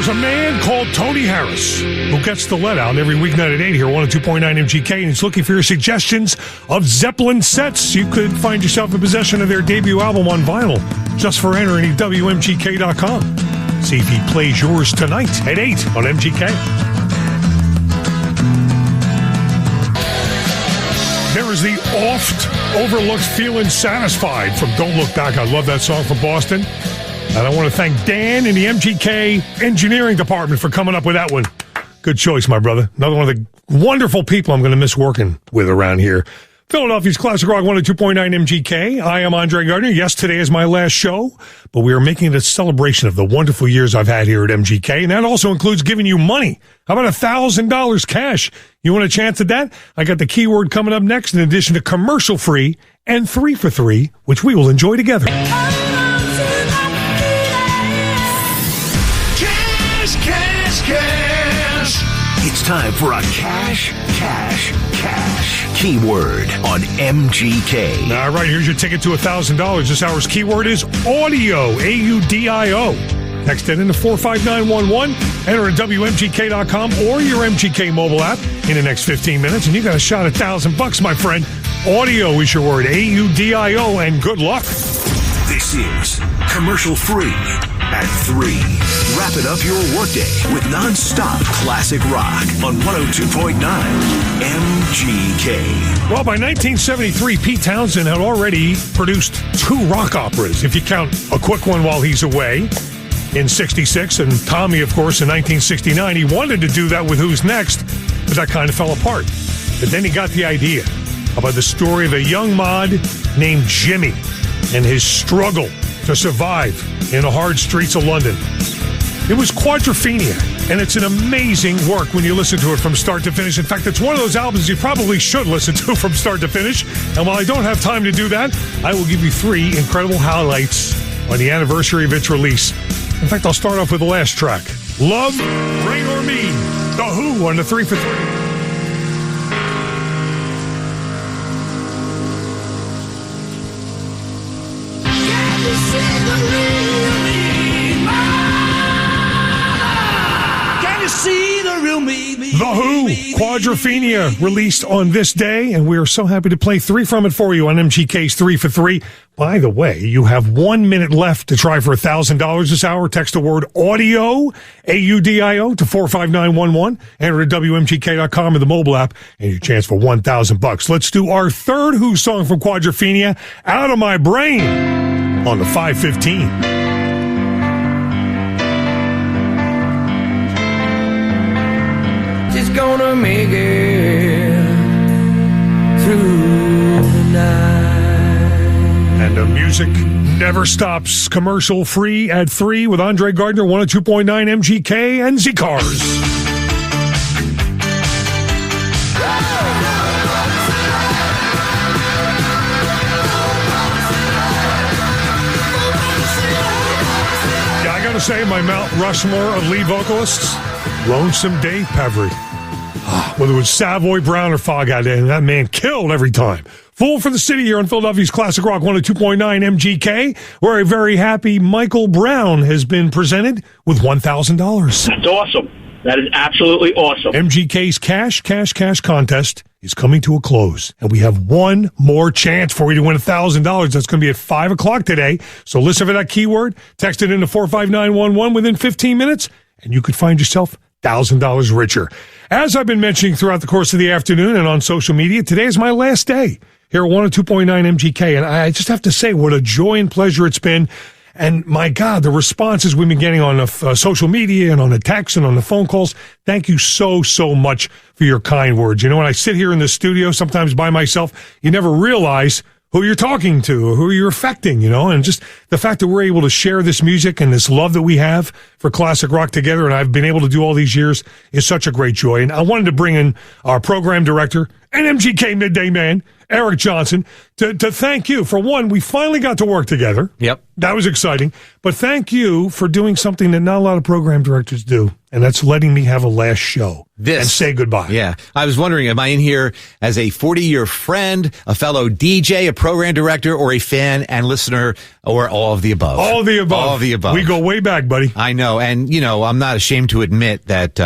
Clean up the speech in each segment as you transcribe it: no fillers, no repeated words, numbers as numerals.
There's a man called Tony Harris who gets the let out every weeknight at 8 here, 102.9 MGK, and he's looking for your suggestions of Zeppelin sets. You could find yourself in possession of their debut album on vinyl just for entering WMGK.com. See if he plays yours tonight at 8 on MGK. There is the oft-overlooked Feeling Satisfied from Don't Look Back. I love that song from Boston. And I want to thank Dan in the MGK engineering department for coming up with that one. Good choice, my brother. Another one of the wonderful people I'm going to miss working with around here. Philadelphia's Classic Rock 102.9 MGK. I am Andre Gardner. Yes, today is my last show, but we are making it a celebration of the wonderful years I've had here at MGK, and that also includes giving you money. How about $1,000 cash? You want a chance at that? I got the keyword coming up next, in addition to commercial-free and 3 for 3, which we will enjoy together. It's time for a cash keyword on MGK. All right, here's your ticket to $1,000. This hour's keyword is audio, A-U-D-I-O. Text it into 45911, enter at WMGK.com or your MGK mobile app in the next 15 minutes, and you got a shot at $1,000, my friend. Audio is your word, A-U-D-I-O, and good luck. This is commercial free at 3. Wrap it up your workday with non-stop classic rock on 102.9 MGK. Well, by 1973, Pete Townsend had already produced 2 rock operas, if you count a quick one while he's away in 66, and Tommy, of course, in 1969. He wanted to do that with Who's Next, but that kind of fell apart. But then he got the idea about the story of a young mod named Jimmy and his struggle to survive in the hard streets of London. It was Quadrophenia, and it's an amazing work when you listen to it from start to finish. In fact, it's one of those albums you probably should listen to from start to finish. And while I don't have time to do that, I will give you 3 incredible highlights on the anniversary of its release. In fact, I'll start off with the last track. Love, Rain or Me, The Who on the 3 for 3. The Who, Quadrophenia, released on this day, and we are so happy to play 3 from it for you on MGK's 3 for 3. By the way, you have 1 minute left to try for $1,000 this hour. Text the word audio, A-U-D-I-O, to 45911. Enter at WMGK.com in the mobile app, and your chance for $1,000. Let's do our third Who song from Quadrophenia, Out of My Brain, on the 515. She's gonna make it through the night. And the music never stops. Commercial free at 3 with Andre Gardner, 102.9 MGK, and Z-Cars. Yeah, I gotta say, my Mount Rushmore of lead vocalists, Lonesome Dave Pevry. Whether it was Savoy Brown or Fog out there, that man killed every time. Fool for the City here on Philadelphia's Classic Rock 102.9 MGK, where a very happy Michael Brown has been presented with $1,000. That's awesome. That is absolutely awesome. MGK's cash contest is coming to a close, and we have one more chance for you to win $1,000. That's going to be at 5 o'clock today. So listen for that keyword, text it into 45911 within 15 minutes, and you could find yourself $1,000 richer. As I've been mentioning throughout the course of the afternoon and on social media, today is my last day here at 102.9 MGK, and I just have to say what a joy and pleasure it's been. And my God, the responses we've been getting on the social media and on the texts and on the phone calls, thank you so much for your kind words. You know, when I sit here in the studio, sometimes by myself, you never realize who you're talking to or who you're affecting, you know, and just the fact that we're able to share this music and this love that we have for classic rock together, and I've been able to do all these years, is such a great joy. And I wanted to bring in our program director and MGK Midday Man, Eric Johnson, to thank you. For one, we finally got to work together. Yep. That was exciting. But thank you for doing something that not a lot of program directors do, and that's letting me have a last show and say goodbye. Yeah. I was wondering, am I in here as a 40-year friend, a fellow DJ, a program director, or a fan and listener, or all of the above? All of the above. All of the above. We go way back, buddy. I know. And, I'm not ashamed to admit that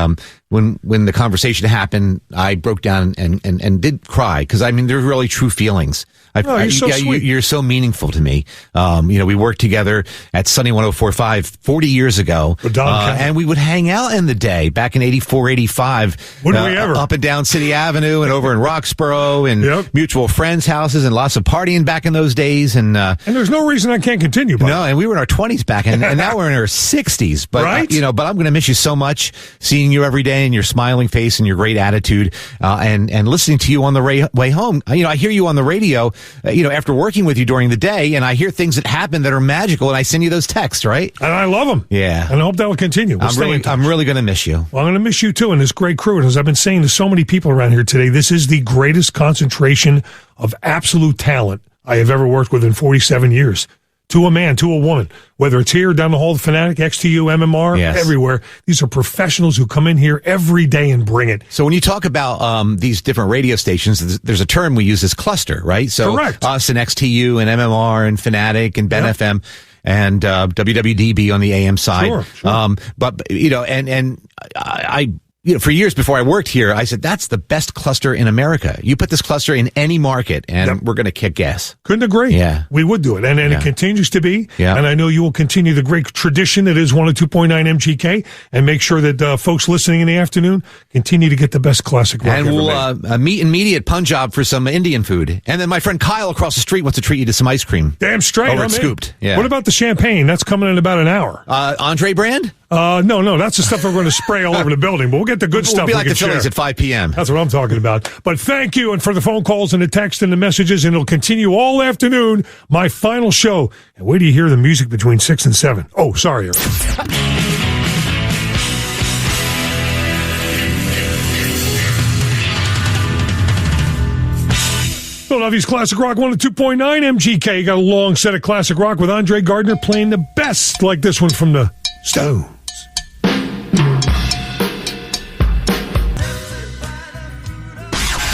when the conversation happened, I broke down and did cry, because, they're really true feelings. You're so sweet. You're so meaningful to me. We worked together at Sunny 104.5 40 years ago. And we would hang out in the day back in 84, 85. Wouldn't we ever? Up and down City Avenue and over in Roxborough and mutual friends' houses and lots of partying back in those days. And there's no reason I can't continue, buddy. No, and we were in our 20s back, and now we're in our 60s. But, right? But I'm going to miss you so much, seeing you every day and your smiling face and your great attitude, and listening to you on the way home. I hear you on the radio, after working with you during the day, and I hear things that happen that are magical, and I send you those texts, right? And I love them. Yeah. And I hope that will continue. I'm really going to miss you. Well, I'm going to miss you too, and this great crew. And as I've been saying to so many people around here today, this is the greatest concentration of absolute talent I have ever worked with in 47 years. To a man, to a woman, whether it's here, down the hall, the Fanatic, XTU, MMR, everywhere. These are professionals who come in here every day and bring it. So when you talk about these different radio stations, there's a term we use as cluster, right? So correct. Us and XTU and MMR and Fanatic and Ben FM and WWDB on the AM side. Sure. But I for years before I worked here, I said, that's the best cluster in America. You put this cluster in any market, and we're going to kick ass. Couldn't agree. Yeah. We would do it. And it continues to be. Yeah. And I know you will continue the great tradition that is 102.9 MGK, and make sure that folks listening in the afternoon continue to get the best classic rock and ever we'll meet in media at Punjab for some Indian food. And then my friend Kyle across the street wants to treat you to some ice cream. Damn straight. Over at Scooped. Yeah. What about the champagne? That's coming in about an hour. Andre brand? No, that's the stuff we're going to spray all over the building, but we'll get the good stuff. We'll be like the share. Phillies at 5 p.m. That's what I'm talking about. But thank you, and for the phone calls and the text and the messages, and it'll continue all afternoon. My final show. And wait till you hear the music between 6 and 7. Oh, sorry. Philadelphia's Classic Rock 102.9 MGK. You got a long set of classic rock with Andre Gardner playing the best, like this one from the Stones.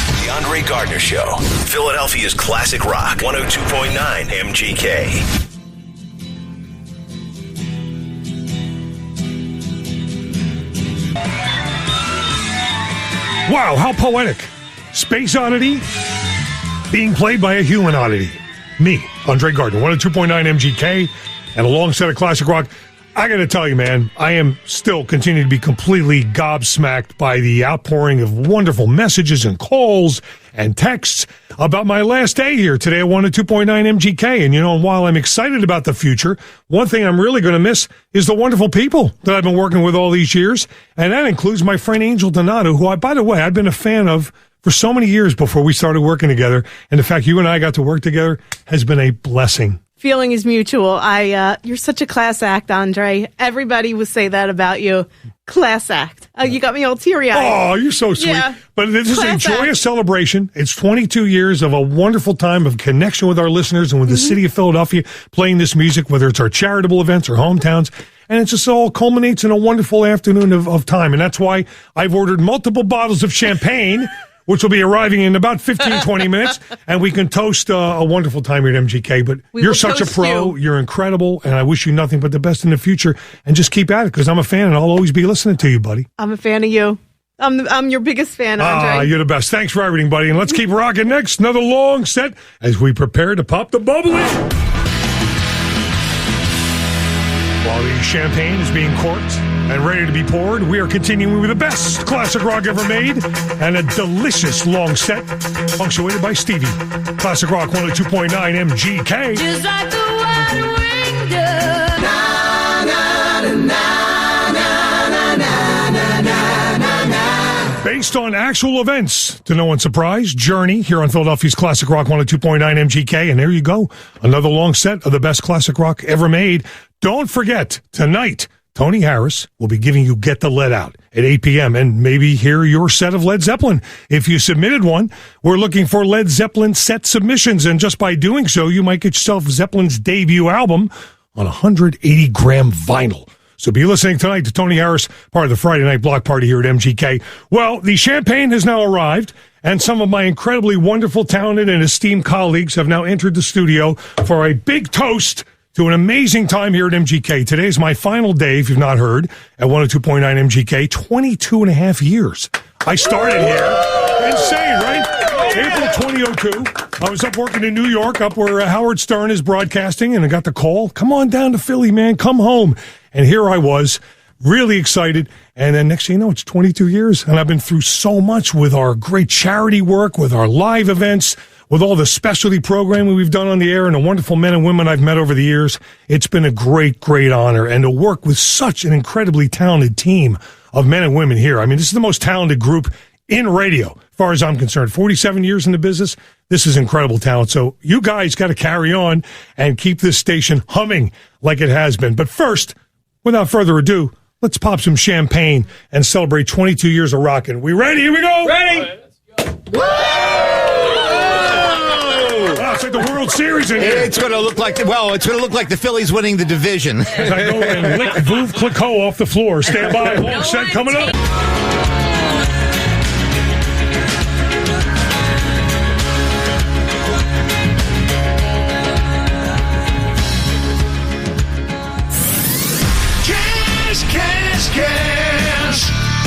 The Andre Gardner Show. Philadelphia's Classic Rock 102.9 MGK. Wow, how poetic. Space Oddity being played by a human oddity. Me, Andre Gardner, 102.9 MGK, and a long set of classic rock. I got to tell you, man, I am still continuing to be completely gobsmacked by the outpouring of wonderful messages and calls and texts about my last day here today at 102.9 MGK. And, while I'm excited about the future, one thing I'm really going to miss is the wonderful people that I've been working with all these years. And that includes my friend Angel Donato, who, by the way, I've been a fan of for so many years before we started working together. And the fact you and I got to work together has been a blessing. Feeling is mutual. You're such a class act, Andre. Everybody would say that about you. Class act. You got me all teary-eyed. Oh, you're so sweet. Yeah. But this is a Class joyous act. celebration. It's 22 years of a wonderful time of connection with our listeners and with the city of Philadelphia playing this music, whether it's our charitable events or hometowns. And it just all culminates in a wonderful afternoon of time. And that's why I've ordered multiple bottles of champagne, which will be arriving in about 15, 20 minutes. And we can toast a wonderful time here at MGK. But you're such a pro. You're incredible. And I wish you nothing but the best in the future. And just keep at it, because I'm a fan and I'll always be listening to you, buddy. I'm a fan of you. I'm your biggest fan, Andre. You're the best. Thanks for everything, buddy. And let's keep rocking next. Another long set as we prepare to pop the bubbly. While the champagne is being corked and ready to be poured, we are continuing with the best classic rock ever made and a delicious long set punctuated by Stevie. Classic Rock 102.9 MGK. Just like the one-winged dove. Na, na, na, na, na, na, na, na, na, na. Based on actual events, to no one's surprise, Journey here on Philadelphia's Classic Rock 102.9 MGK. And there you go. Another long set of the best classic rock ever made. Don't forget, tonight, Tony Harris will be giving you Get the Lead Out, at 8 p.m. and maybe hear your set of Led Zeppelin. If you submitted one, we're looking for Led Zeppelin set submissions, and just by doing so, you might get yourself Zeppelin's debut album on 180-gram vinyl. So be listening tonight to Tony Harris, part of the Friday Night Block Party here at MGK. Well, the champagne has now arrived, and some of my incredibly wonderful, talented, and esteemed colleagues have now entered the studio for a big toast to an amazing time here at MGK. Today's my final day, if you've not heard, at 102.9 MGK, 22 and a half years. I started here. Insane, right? April 2002. I was up working in New York, up where Howard Stern is broadcasting, and I got the call, come on down to Philly, man, come home. And here I was, really excited. And then next thing you know, it's 22 years. And I've been through so much with our great charity work, with our live events, with all the specialty programming we've done on the air, and the wonderful men and women I've met over the years. It's been a great, great honor. And to work with such an incredibly talented team of men and women here. I mean, this is the most talented group in radio, as far as I'm concerned. 47 years in the business. This is incredible talent. So you guys got to carry on and keep this station humming like it has been. But first, without further ado, let's pop some champagne and celebrate 22 years of rocking. We ready? Here we go. Ready? Right, let's go. Wow, it's like the World Series in here. It's going to look like the Phillies winning the division. As I go and lick Veuve Clicquot off the floor. Stand by. Long set coming up.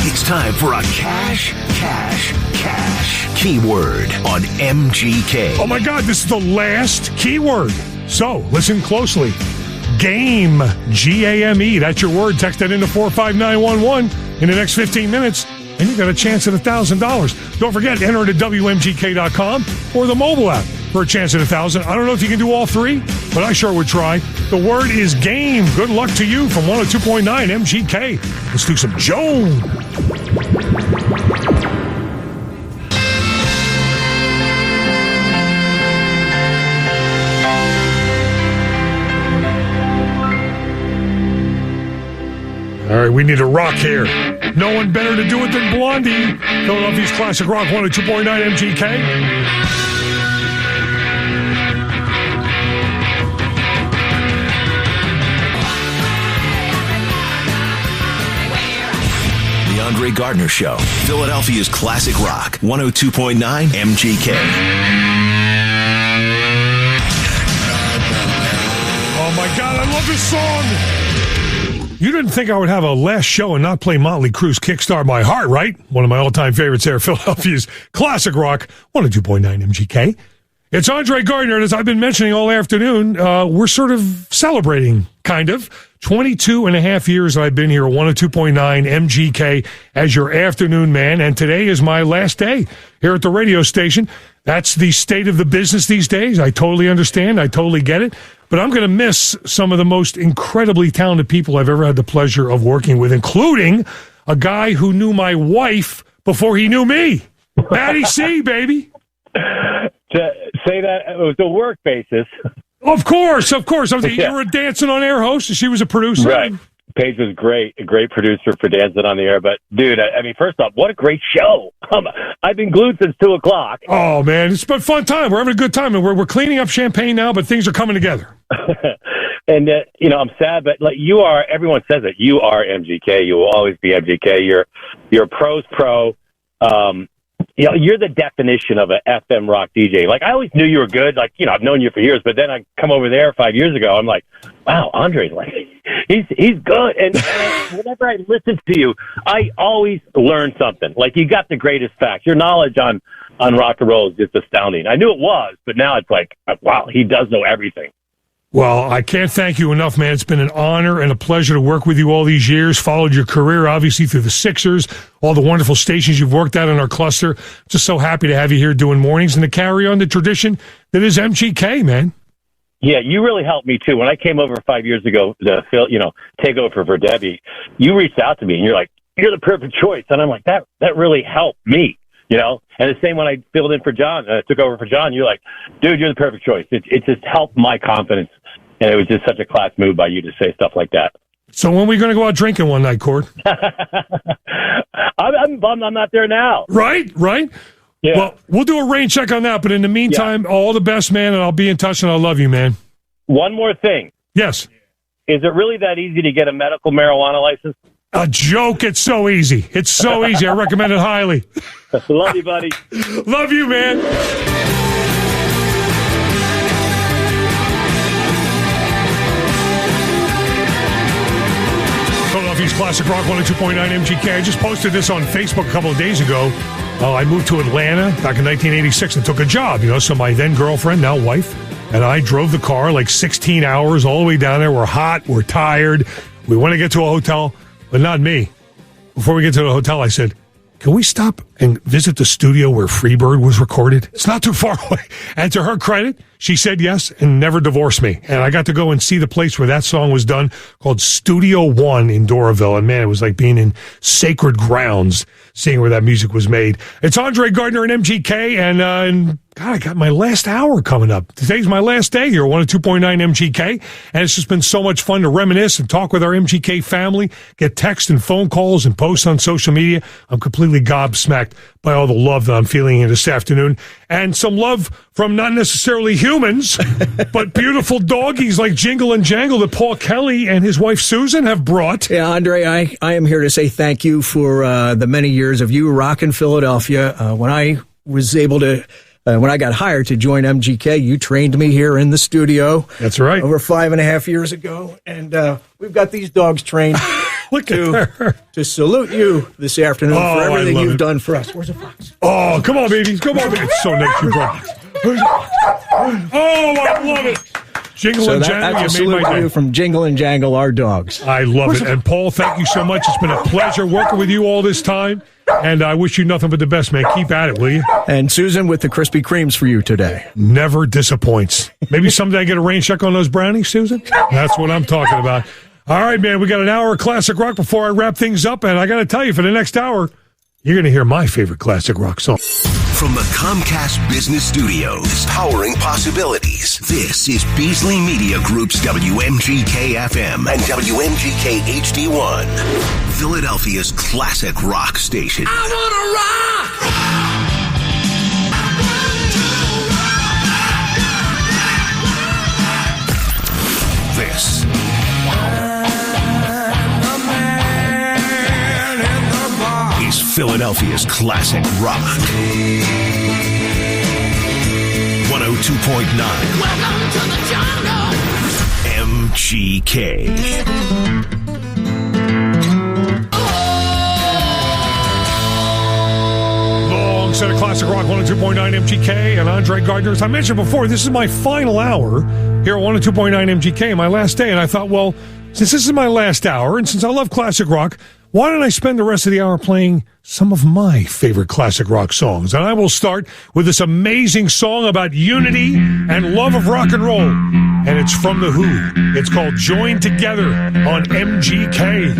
It's time for a cash keyword on MGK. Oh my God, this is the last keyword. So listen closely. Game, G-A-M-E. That's your word. Text that into 45911 in the next 15 minutes, and you got a chance at $1,000. Don't forget, enter it at WMGK.com or the mobile app for a chance at $1,000. I don't know if you can do all three, but I sure would try. The word is game. Good luck to you from 102.9 MGK. Let's do some Joan. All right, we need a rock here. No one better to do it than Blondie. Philadelphia's Classic Rock 102.9 MGK. The Gardner Show, Philadelphia's Classic Rock, 102.9 MGK. Oh my God, I love this song. You didn't think I would have a last show and not play Motley Crue's Kickstart My Heart, right? One of my all-time favorites there, Philadelphia's Classic Rock, 102.9 MGK. It's Andre Gardner, and as I've been mentioning all afternoon, we're sort of celebrating, kind of. 22 and a half years I've been here at 102.9 MGK as your afternoon man, and today is my last day here at the radio station. That's the state of the business these days. I totally understand. I totally get it. But I'm going to miss some of the most incredibly talented people I've ever had the pleasure of working with, including a guy who knew my wife before he knew me. Matty C, baby. To say that it was a work basis. Of course. You were a dancing on air host, and she was a producer. Right. Paige was a great producer for Dancing on the Air. But, dude, I mean, first off, what a great show. I've been glued since 2 o'clock. Oh, man, it's been a fun time. We're having a good time, and we're cleaning up champagne now, but things are coming together. And, I'm sad, but like everyone says it, you are MGK. You will always be MGK. You're a pro's pro. You're the definition of an FM rock DJ. Like, I always knew you were good. Like, I've known you for years, but then I come over there 5 years ago. I'm like, wow, Andre's like, he's good. And whenever I listen to you, I always learn something. Like, you got the greatest facts. Your knowledge on rock and roll is just astounding. I knew it was, but now it's like, wow, he does know everything. Well, I can't thank you enough, man. It's been an honor and a pleasure to work with you all these years. Followed your career, obviously, through the Sixers, all the wonderful stations you've worked at in our cluster. Just so happy to have you here doing mornings and to carry on the tradition that is MGK, man. Yeah, you really helped me, too. When I came over 5 years ago to take over for Debbie, you reached out to me, and you're like, you're the perfect choice. And I'm like, that really helped me. And the same when I filled in for John, took over for John, you're like, dude, you're the perfect choice. It just helped my confidence. And it was just such a class move by you to say stuff like that. So when are we going to go out drinking one night, Cord? I'm bummed I'm not there now. Right? Yeah. Well, we'll do a rain check on that, but in the meantime, all the best, man, and I'll be in touch, and I love you, man. One more thing. Yes. Is it really that easy to get a medical marijuana license? A joke. It's so easy. It's so easy. I recommend it highly. Love you, buddy. Love you, man. Philadelphia's Classic Rock 102.9 MGK. I just posted this on Facebook a couple of days ago. I moved to Atlanta back in 1986 and took a job, so my then girlfriend, now wife, and I drove the car like 16 hours all the way down there. We're hot. We're tired. We want to get to a hotel, but not me. Before we get to the hotel, I said, can we stop and visit the studio where Freebird was recorded? It's not too far away. And to her credit, she said yes and never divorced me. And I got to go and see the place where that song was done, called Studio One in Doraville. And man, it was like being in sacred grounds, seeing where that music was made. It's Andre Gardner and MGK, and God, I got my last hour coming up. Today's my last day here, 102.9 MGK, and it's just been so much fun to reminisce and talk with our MGK family, get text and phone calls and posts on social media. I'm completely gobsmacked by all the love that I'm feeling here this afternoon, and some love from not necessarily humans, but beautiful doggies like Jingle and Jangle that Paul Kelly and his wife Susan have brought. Yeah, Andre, I am here to say thank you for the many years of you rocking Philadelphia. When I was able to... when I got hired to join MGK, you trained me here in the studio. That's right. Over 5.5 years ago. And we've got these dogs trained to salute you this afternoon for everything you've done for us. Where's the fox? Oh, come on, babies. Come on, baby. It's so nice you brought. Oh, I love it. Jingle and Jangle, that's a you made salute my to day. you from Jingle and Jangle, our dogs. I love it. And Paul, thank you so much. It's been a pleasure working with you all this time. And I wish you nothing but the best, man. Keep at it, will you? And Susan with the Krispy Kremes for you today. Never disappoints. Maybe someday I get a rain check on those brownies, Susan? That's what I'm talking about. All right, man. We got an hour of classic rock before I wrap things up. And I got to tell you, for the next hour, you're going to hear my favorite classic rock song. From the Comcast Business Studios, powering possibilities, this is Beasley Media Group's WMGK FM and WMGK HD1, Philadelphia's classic rock station. I wanna rock! This is Philadelphia's classic rock. 102.9 Welcome to the jungle! MGK. Long set of classic rock, 102.9 MGK and Andre Gardner. As I mentioned before, this is my final hour here at 102.9 MGK, my last day. And I thought, well, since this is my last hour, and since I love classic rock, why don't I spend the rest of the hour playing some of my favorite classic rock songs? And I will start with this amazing song about unity and love of rock and roll. And it's from The Who. It's called Join Together on MGK.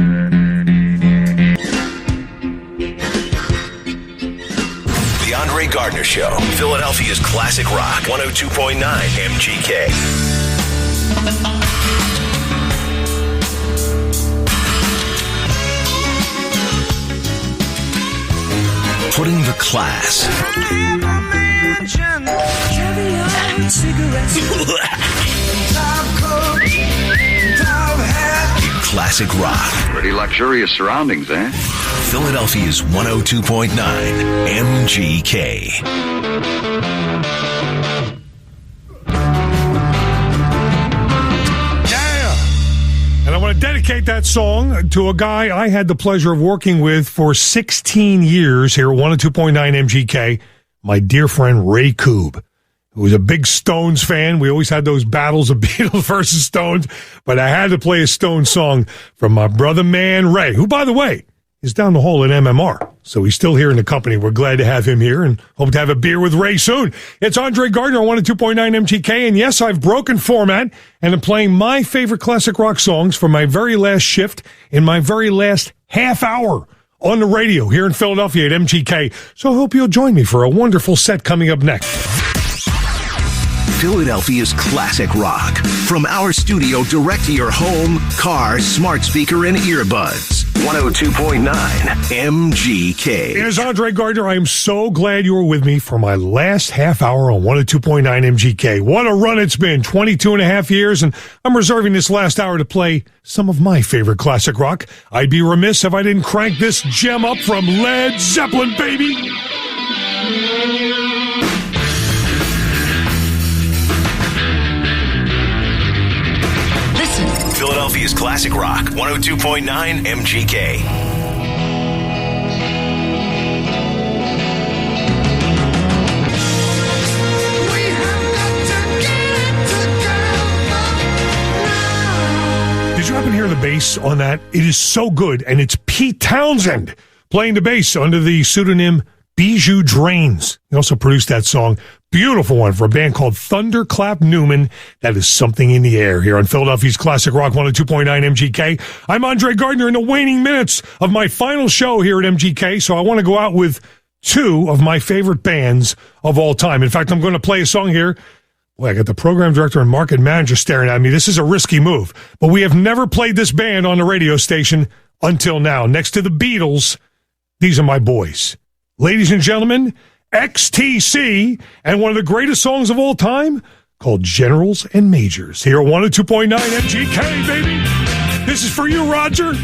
The Andre Gardner Show, Philadelphia's classic rock, 102.9 MGK. Putting the class in classic rock. Pretty luxurious surroundings, eh? Philadelphia's 102.9 MGK. And I want to dedicate that song to a guy I had the pleasure of working with for 16 years here at 102.9 MGK, my dear friend Ray Koob, who was a big Stones fan. We always had those battles of Beatles versus Stones, but I had to play a Stones song from my brother man Ray, who, by the way, is down the hall at MMR. So he's still here in the company. We're glad to have him here and hope to have a beer with Ray soon. It's Andre Gardner on 102.9 MGK. And yes, I've broken format and I'm playing my favorite classic rock songs for my very last shift in my very last half hour on the radio here in Philadelphia at MGK. So I hope you'll join me for a wonderful set coming up next. Philadelphia's classic rock. From our studio direct to your home, car, smart speaker, and earbuds. 102.9 MGK. It is Andre Gardner. I am so glad you were with me for my last half hour on 102.9 MGK. What a run it's been, 22 and a half years, and I'm reserving this last hour to play some of my favorite classic rock. I'd be remiss if I didn't crank this gem up from Led Zeppelin, baby. Philadelphia's classic rock, 102.9 MGK. Did you happen to hear the bass on that? It is so good, and it's Pete Townsend playing the bass under the pseudonym Bijou Drains. He also produced that song. Beautiful one for a band called Thunderclap Newman. That is something in the air here on Philadelphia's Classic Rock 102.9 MGK. I'm Andre Gardner in the waning minutes of my final show here at MGK, so I want to go out with two of my favorite bands of all time. In fact, I'm going to play a song here. Boy, I got the program director and market manager staring at me. This is a risky move, but we have never played this band on the radio station until now. Next to the Beatles, these are my boys. Ladies and gentlemen, XTC, and one of the greatest songs of all time called Generals and Majors. Here at 102.9 MGK, baby. This is for you, Roger.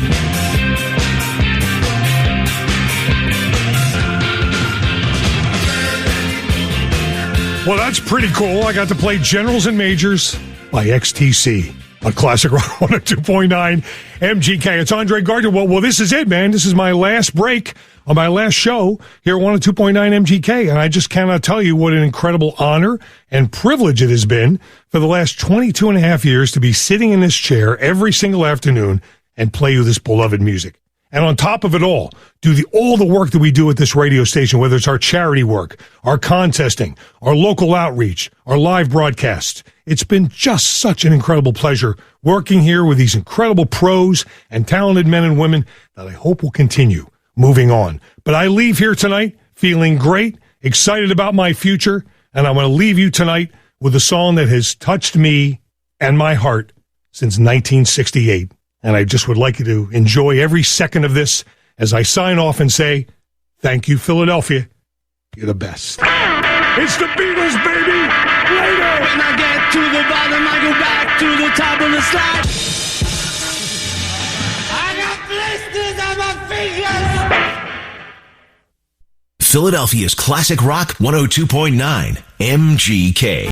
Well, that's pretty cool. I got to play Generals and Majors by XTC on Classic Rock 102.9 MGK. It's Andre Gardner. Well, this is it, man. This is my last break on my last show here at 102.9 MGK, and I just cannot tell you what an incredible honor and privilege it has been for the last 22 and a half years to be sitting in this chair every single afternoon and play you this beloved music. And on top of it all, do all the work that we do at this radio station, whether it's our charity work, our contesting, our local outreach, our live broadcasts. It's been just such an incredible pleasure working here with these incredible pros and talented men and women that I hope will continue moving on. But I leave here tonight feeling great, excited about my future, and I'm going to leave you tonight with a song that has touched me and my heart since 1968. And I just would like you to enjoy every second of this as I sign off and say, thank you, Philadelphia. You're the best. It's the Beatles, baby! Later! When I get to the bottom, I go back to the top of the slide. I got blisters on my fingers! Philadelphia's Classic Rock 102.9 MGK.